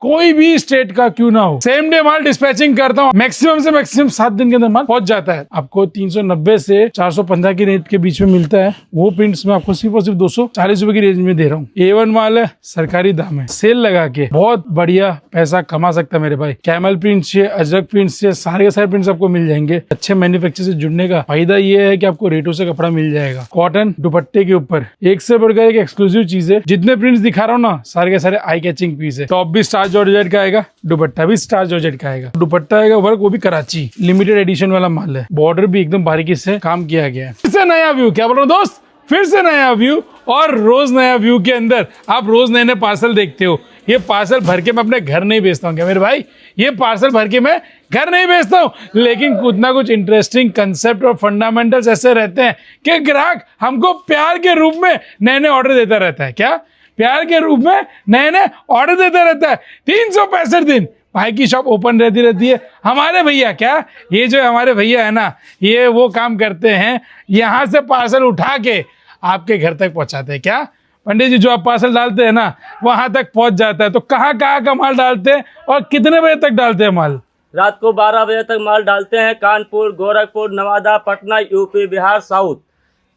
कोई भी स्टेट का क्यों ना हो, सेम डे माल डिस्पैचिंग करता हूँ। मैक्सिमम से मैक्सिमम 7 दिन के अंदर माल पहुंच जाता है। आपको 390 से 415 की रेट के बीच में मिलता है। वो प्रिंट्स में आपको सिर्फ और सिर्फ 240 रुपए की रेंज में दे रहा हूँ। A1 माल है, सरकारी दाम है, सेल लगा के बहुत बढ़िया पैसा कमा सकता है मेरे भाई। कैमल प्रिंट से, अजरक प्रिंट से, सारे के सारे प्रिंट्स आपको मिल जाएंगे। अच्छे मैन्युफैक्चर से जुड़ने का फायदा ये है कि आपको रेटों से कपड़ा मिल जाएगा। कॉटन दुपट्टे के ऊपर एक से बढ़कर एक एक्सक्लूसिव चीज है। जितने प्रिंट्स दिखा रहा हूँ ना, सारे के सारे आई कैचिंग पीस है। टॉप भी स्टार जॉर्जेट का आएगा, दुपट्टा भी स्टार जॉर्जेट का आएगा। दुपट्टा आएगा वर्क, वो भी कराची लिमिटेड एडिशन वाला माल है। बॉर्डर भी एकदम बारीकी से काम किया गया है। फिर से नया व्यू, क्या बोल रहा हूँ दोस्त, फिर से नया व्यू। और रोज नया व्यू के अंदर आप रोज नए नए पार्सल देखते हो। ये पार्सल भर के मैं अपने घर नहीं बेचता हूँ क्या मेरे भाई, ये पार्सल भर के मैं घर नहीं बेचता हूँ, लेकिन कुछ ना कुछ इंटरेस्टिंग कंसेप्ट और फंडामेंटल्स ऐसे रहते हैं कि ग्राहक हमको प्यार के रूप में नए नए ऑर्डर देता रहता है। क्या प्यार के रूप में नए नए ऑर्डर देता रहता है। 365 दिन भाई की शॉप ओपन रहती है। हमारे भैया, क्या ये जो हमारे भैया है ना, ये वो काम करते हैं, यहाँ से पार्सल उठा के आपके घर तक पहुंचाते हैं। क्या पंडित जी, जो आप पार्सल डालते हैं ना, वहां तक पहुंच जाता है। तो कहाँ कहाँ का माल डालते हैं और कितने बजे तक डालते हैं माल? रात को 12 बजे तक माल डालते हैं। कानपुर, गोरखपुर, नवादा, पटना, यूपी, बिहार, साउथ,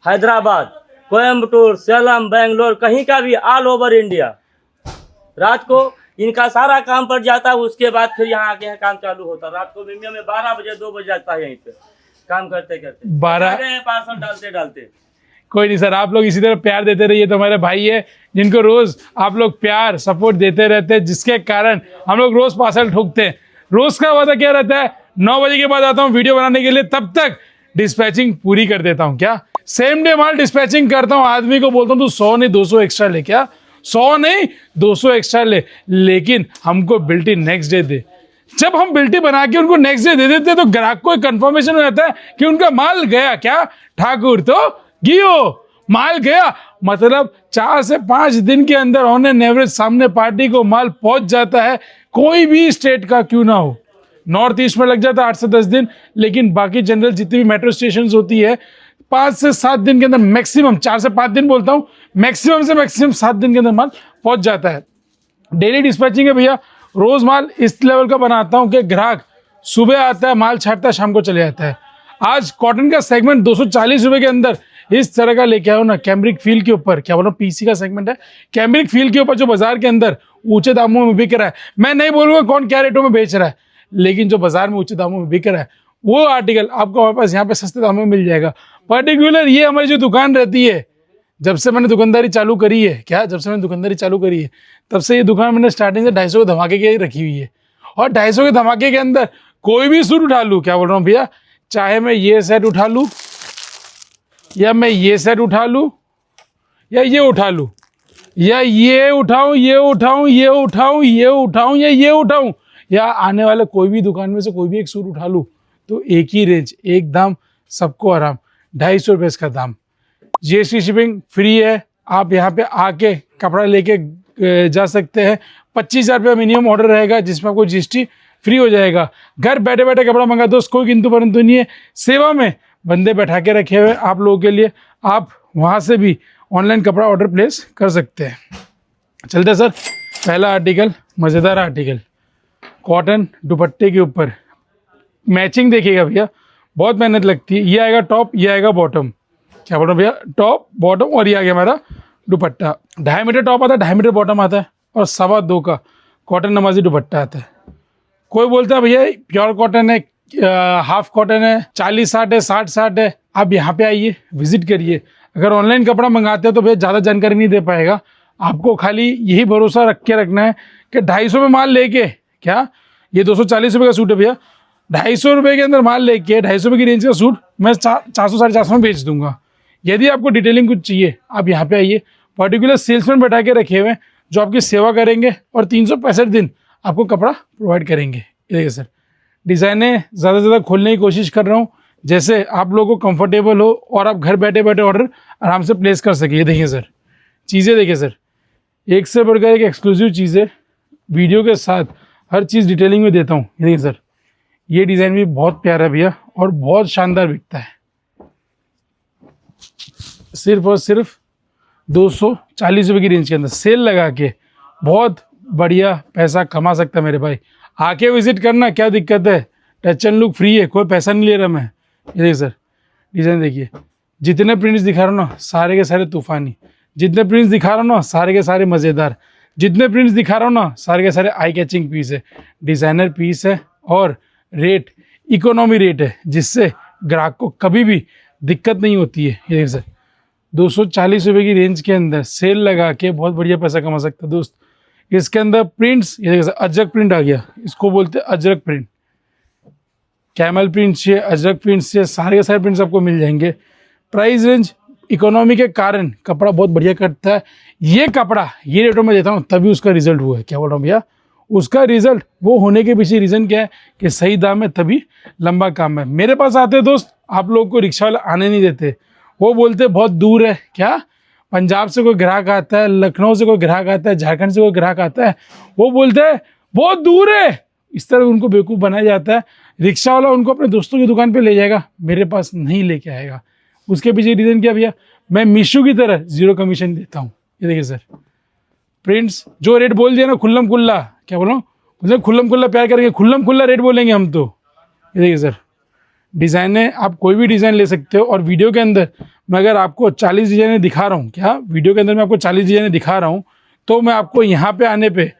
हैदराबाद, कोयम्बटूर, सेलम, बेंगलोर, कहीं का भी, ऑल ओवर इंडिया। रात को इनका सारा काम पड़ जाता है। उसके बाद फिर यहाँ आके काम चालू होता है। रात को मिनिमम में 12 बजे 2 बजे जाता है यहीं पे काम करते करते 12 पार्सल डालते डालते। कोई नहीं सर, आप लोग इसी तरह प्यार देते रहिए। तो हमारे भाई है जिनको रोज आप लोग प्यार सपोर्ट देते रहते हैं, जिसके कारण हम लोग रोज पार्सल ठोकते हैं। रोज का वादा क्या रहता है, 9 बजे के बाद आता हूँ वीडियो बनाने के लिए, तब तक डिस्पैचिंग पूरी कर देता हूँ। क्या सेम डे माल डिस्पैचिंग करता हूँ। आदमी को बोलता हूँ तू 100 नहीं 200 एक्स्ट्रा ले, क्या 100 नहीं 200 एक्स्ट्रा ले, लेकिन हमको बिल्टी नेक्स्ट डे दे। जब हम बिल्टी बना के उनको नेक्स्ट डे दे देते तो ग्राहक को एक कंफर्मेशन हो जाता है कि उनका माल गया। क्या ठाकुर तो गियो, माल गया, मतलब 4 से 5 दिन के अंदर ऑन एन एवरेज सामने पार्टी को माल पहुंच जाता है। कोई भी स्टेट का क्यों ना हो। नॉर्थ ईस्ट में लग जाता है 8 से 10 दिन, लेकिन बाकी जनरल जितनी भी मेट्रो स्टेशन होती है 5 से 7 दिन के अंदर, मैक्सिमम 4 से 5 दिन बोलता हूँ, मैक्सिमम से मैक्सिमम 7 दिन के अंदर माल पहुंच जाता है। डेली डिस्पैचिंग है भैया। रोज माल इस लेवल का बनाता हूँ कि ग्राहक सुबह आता है, माल छाटता है, शाम को चले जाता है। आज कॉटन का सेगमेंट 240 रुपए के अंदर इस तरह का लेके आओ ना, कैमरिक फील के ऊपर, क्या बोल रहा हूँ, पीसी का सेगमेंट है, कैमरिक फील के ऊपर जो बाजार के अंदर ऊंचे दामों में बिक रहा है। मैं नहीं बोलूंगा कौन क्या रेटों में बेच रहा है, लेकिन जो बाजार में ऊंचे दामों में बिक रहा है वो आर्टिकल आपको हमारे पास यहाँ पे सस्ते दामों में मिल जाएगा। पर्टिकुलर ये हमारी जो दुकान रहती है, जब से मैंने दुकानदारी चालू करी है, क्या जब से मैंने दुकानदारी चालू करी है तब से ये दुकान मैंने स्टार्टिंग से 250 के धमाके की रखी हुई है। और 250 के धमाके के अंदर कोई भी सूट उठा लूँ, क्या बोल रहा हूँ भैया, चाहे मैं ये सेट उठा लूँ या मैं ये सेट उठा लूँ या ये उठा लूँ या ये उठाऊँ, ये उठाऊँ, ये उठाऊँ, ये उठाऊँ या ये उठाऊँ, या आने वाले कोई भी दुकान में से कोई भी एक सूट उठा लूँ, तो एक ही रेंज, एक दाम, सबको आराम, 250 रुपये इसका दाम। जीएसटी शिपिंग फ्री है। आप यहाँ पे आके कपड़ा लेके जा सकते हैं। 25,000 रुपये मिनिमम ऑर्डर रहेगा, जिसमें आपको जीएसटी फ्री हो जाएगा। घर बैठे बैठे कपड़ा मंगा दो, कोई किंतु परंतु नहीं है। सेवा में बंदे बैठा के रखे हुए आप लोगों के लिए, आप वहाँ से भी ऑनलाइन कपड़ा ऑर्डर प्लेस कर सकते हैं। चलते सर, पहला आर्टिकल, मज़ेदार आर्टिकल, कॉटन दुपट्टे के ऊपर मैचिंग देखिएगा भैया, बहुत मेहनत लगती है। ये आएगा टॉप, ये आएगा बॉटम, क्या बोल रहा हूँ भैया, टॉप बॉटम, और ये आ गया हमारा दुपट्टा। 2.5 मीटर टॉप आता है, 2.5 मीटर बॉटम आता है, और 2.25 का कॉटन नमाजी दुपट्टा आता है। कोई बोलता है भैया प्योर कॉटन है, हाफ कॉटन है, 40-60 है, 60-60 है। आप यहाँ पे आइए, विजिट करिए। अगर ऑनलाइन कपड़ा मंगाते हैं तो भैया ज़्यादा जानकारी नहीं दे पाएगा। आपको खाली यही भरोसा रख के रखना है कि 250 में माल लेके, क्या ये 240 रुपये का सूट है भैया, 250 रुपये के अंदर माल लेके 250 रुपये की रेंज का सूट मैं 400-450 में बेच दूंगा। यदि आपको डिटेलिंग कुछ चाहिए, आप यहाँ पे आइए। पर्टिकुलर सेल्समैन बैठा के रखे हुए जो आपकी सेवा करेंगे और 365 दिन आपको कपड़ा प्रोवाइड करेंगे। ये देखिए सर, डिज़ाइनें ज़्यादा से ज़्यादा खोलने की कोशिश कर रहा हूँ, जैसे आप लोगों को कंफर्टेबल हो और आप घर बैठे बैठे ऑर्डर आराम से प्लेस कर सके। ये देखिए सर, चीज़ें देखिए सर, एक से बढ़कर एक एक्सक्लूसिव चीज़ें वीडियो के साथ हर चीज़ डिटेलिंग में देता हूँ। ये देखिए सर, ये डिज़ाइन भी बहुत प्यारा है भैया और बहुत शानदार बिकता है। सिर्फ और सिर्फ 240 रुपये की रेंज के अंदर सेल लगा के बहुत बढ़िया पैसा कमा सकता है मेरे भाई। आके विजिट करना, क्या दिक्कत है, टच एंड लुक फ्री है, कोई पैसा नहीं ले रहा मैं। ये देखिए सर, डिज़ाइन देखिए, जितने प्रिंट्स दिखा रहा हूँ ना सारे के सारे तूफानी, जितने प्रिंट्स दिखा रहा हूँ ना सारे के सारे मज़ेदार, जितने प्रिंट्स दिखा रहा हूँ ना सारे के सारे आई कैचिंग पीस है, डिज़ाइनर पीस है और रेट इकोनॉमी रेट है, जिससे ग्राहक को कभी भी दिक्कत नहीं होती है। ये देखिए सर, 240 रुपये की रेंज के अंदर सेल लगा के बहुत बढ़िया पैसा कमा सकता है दोस्त। इसके अंदर प्रिंट्स, ये देखिए सर, अजरक प्रिंट आ गया, इसको बोलते हैं अजरक प्रिंट, कैमल प्रिंट चाहिए, अजरक प्रिंट चाहिए, सारे के सारे प्रिंट्स आपको मिल जाएंगे। प्राइस रेंज इकोनॉमी के कारण कपड़ा बहुत बढ़िया कटता है। ये कपड़ा ये रेटों में देता हूँ तभी उसका रिजल्ट हुआ है। क्या बोल रहा हूँ भैया, उसका रिजल्ट वो होने के पीछे रीज़न क्या है कि सही दाम है तभी लंबा काम है। मेरे पास आते हैं दोस्त, आप लोगों को रिक्शा वाले आने नहीं देते, वो बोलते बहुत दूर है। क्या पंजाब से कोई ग्राहक आता है, लखनऊ से कोई ग्राहक आता है, झारखंड से कोई ग्राहक आता है, वो बोलते हैं बहुत दूर है, इस तरह उनको बेवकूफ़ बनाया जाता है। रिक्शा वाला उनको अपने दोस्तों की दुकान पे ले जाएगा, मेरे पास नहीं लेके आएगा। उसके पीछे रीज़न क्या भैया, मैं मीशो की तरह 0 कमीशन देता हूँ। ये देखिए सर, प्रिंट्स जो रेट बोल दिया ना खुल्लम खुल्ला, क्या बोलो, मतलब खुल्लम खुल्ला प्यार करेंगे, खुल्लम खुल्ला रेट बोलेंगे हम तो। ये देखिए सर, डिज़ाइन है, आप कोई भी डिज़ाइन ले सकते हो। और वीडियो के अंदर मैं अगर आपको 40 डिज़ाइनें दिखा रहा हूँ, क्या वीडियो के अंदर मैं आपको 40 डिज़ाइनें दिखा रहा हूँ, तो मैं आपको यहाँ पे आने पे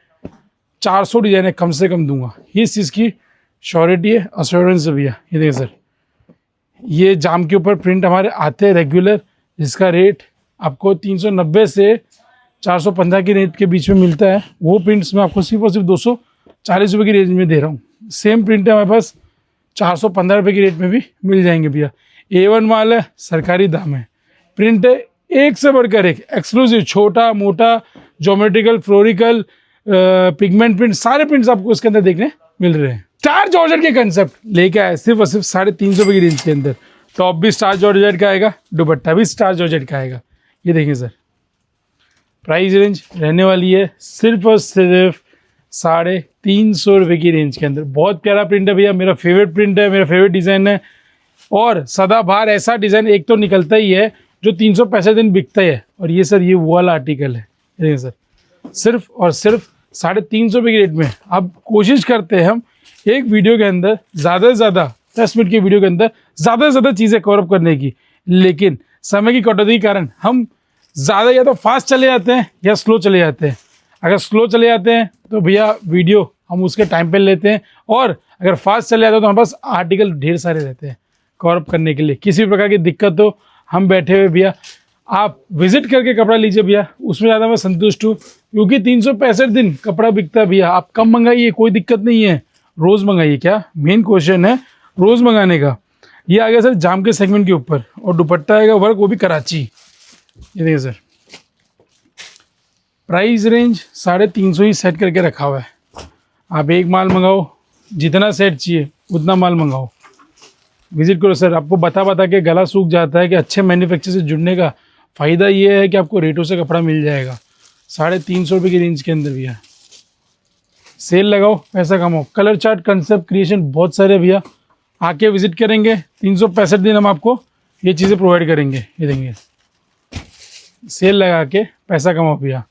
400 डिज़ाइनें कम से कम दूंगा। ये इस चीज़ की श्योरिटी है, अश्योरेंस है भैया। ये देखिए सर, ये जाम के ऊपर प्रिंट हमारे आते हैं रेगुलर, जिसका रेट आपको 390 से 415 की रेट के बीच में मिलता है। वो प्रिंट्स मैं आपको सिर्फ और सिर्फ 240 रुपये की रेंज में दे रहा हूँ। सेम प्रिंट है हमारे पास 415 रुपये की रेट में भी मिल जाएंगे भैया। A1 माल है, सरकारी दाम है, प्रिंट है एक से बढ़कर एक, एक्सक्लूसिव, छोटा मोटा, ज्योमेट्रिकल, फ्लोरिकल, पिगमेंट प्रिंट, सारे प्रिंट्स आपको इसके अंदर देखने मिल रहे हैं। स्टार जॉर्जेट के कंसेप्ट लेके आए सिर्फ और सिर्फ 350 रुपये की रेंज के अंदर। टॉप भी स्टार जॉर्जेट का आएगा, दुपट्टा भी स्टार जॉर्जेट का आएगा। ये देखिए सर, प्राइस रेंज रहने वाली है सिर्फ और सिर्फ 350 रुपये की रेंज के अंदर। बहुत प्यारा प्रिंट है भैया, मेरा फेवरेट प्रिंट है, मेरा फेवरेट डिज़ाइन है। और सदाबहार ऐसा डिज़ाइन एक तो निकलता ही है जो 365 दिन बिकता ही है। और ये सर, ये वो वाला आर्टिकल है। देखिए सर, सिर्फ और सिर्फ 350 रुपये की रेट में। अब कोशिश करते हैं हम एक वीडियो के अंदर ज़्यादा से ज़्यादा 10 मिनट के वीडियो के अंदर ज़्यादा से ज़्यादा चीज़ें कवर अप करने की, लेकिन समय की कटौती के कारण हम ज़्यादा या तो फास्ट चले जाते हैं या स्लो चले जाते हैं। अगर स्लो चले जाते हैं तो भैया वीडियो हम उसके टाइम पे लेते हैं, और अगर फास्ट चले जाते हैं तो हमारे पास आर्टिकल ढेर सारे रहते हैं कवर अप करने के लिए। किसी भी प्रकार की दिक्कत हो, हम बैठे हुए भैया, आप विजिट करके कपड़ा लीजिए भैया, उसमें ज़्यादा मैं संतुष्ट हूँ, क्योंकि 365 दिन कपड़ा बिकता है भैया। आप कम मंगाइए, कोई दिक्कत नहीं है, रोज़ मंगाइए। क्या मेन क्वेश्चन है रोज़ मंगाने का। ये आ गया सर जाम के सेगमेंट के ऊपर, और दुपट्टा आएगा वर्क, वो भी कराची। ये देखिए सर, प्राइस रेंज 350 ही सेट करके रखा हुआ है। आप एक माल मंगाओ, जितना सेट चाहिए उतना माल मंगाओ, विजिट करो सर। आपको बता के गला सूख जाता है कि अच्छे मैन्युफैक्चर से जुड़ने का फ़ायदा ये है कि आपको रेटों से कपड़ा मिल जाएगा 350 रुपये की रेंज के अंदर भैया। सेल लगाओ, पैसा कमाओ। कलर चार्ट, कंसेप्ट, क्रिएशन बहुत सारे भैया, आके विजिट करेंगे। 365 दिन हम आपको ये चीज़ें प्रोवाइड करेंगे। ये देंगे, सेल लगा के पैसा कमाओ भैया।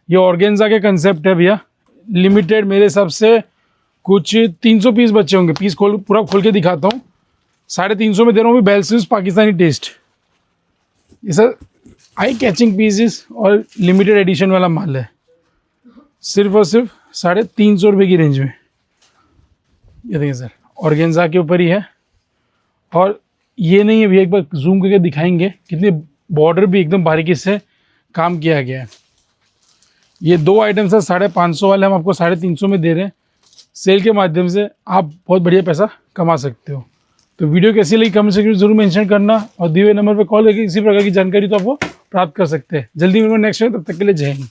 ये ऑर्गेन्जा के कंसेप्ट है भैया, लिमिटेड। मेरे हिसाब से कुछ 300 पीस बचे होंगे। पीस पूरा खोल के दिखाता हूँ। 350 में दे रहा हूँ बेल स्लीव्स पाकिस्तानी टेस्ट। ये सर आई कैचिंग पीसेस और लिमिटेड एडिशन वाला माल है, सिर्फ और सिर्फ 350 रुपये की रेंज में। ये देखिए सर, ऑर्गेन्जा के ऊपर ही है। और ये नहीं है भैया, एक बार जूम करके दिखाएंगे कितने बॉर्डर भी एकदम बारीकी से काम किया गया है। ये 2 आइटम सर 550 वाले हम आपको 350 में दे रहे हैं। सेल के माध्यम से आप बहुत बढ़िया पैसा कमा सकते हो। तो वीडियो कैसी लगी कमेंट सेक्शन में जरूर मेंशन करना, और दिए हुए नंबर पर कॉल करके इसी प्रकार की जानकारी तो आपको प्राप्त कर सकते हैं। जल्दी मिलूंगा नेक्स्ट में, तब तक के लिए जय हिंद।